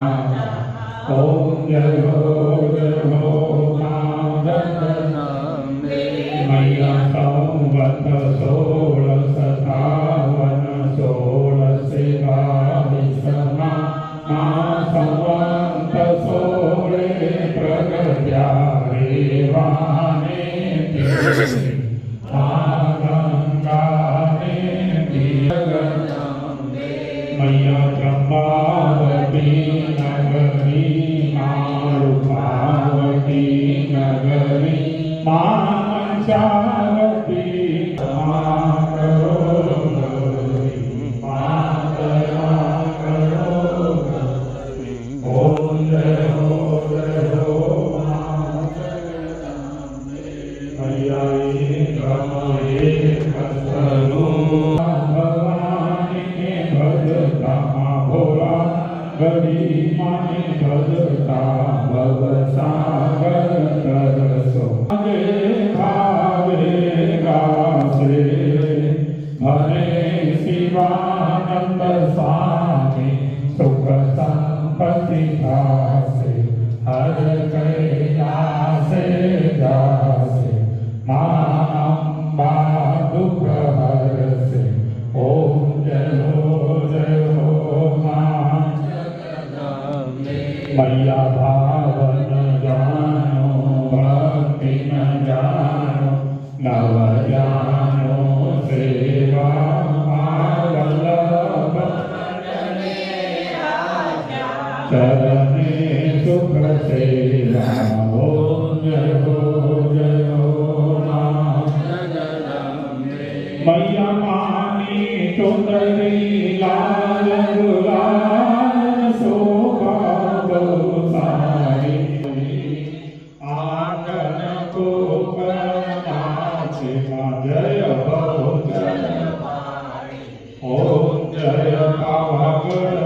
ओम जय हो मां मैया संवत 1657 16 संवत 16 प्रगट्या रेवाने मैया चंपावती नगरी मारुपावती नगरी मांचावती ओम जय हो मैया गरी माने भजता भव सागर तरसो भावे गासे हरे शिवानंद स्वामी सुख संपत्ति खासे हर कैलासे जासे मां अम्बा दुख हरसे ओम जय हो मैया भावन जानो भक्ति न जानो नव जानो सेवा वल्लभ चरणे सुख सेवा ओम जय हो मैया मानी चुंदरी लाल गुलाल शोभा जय हो ओम जय पावागढ़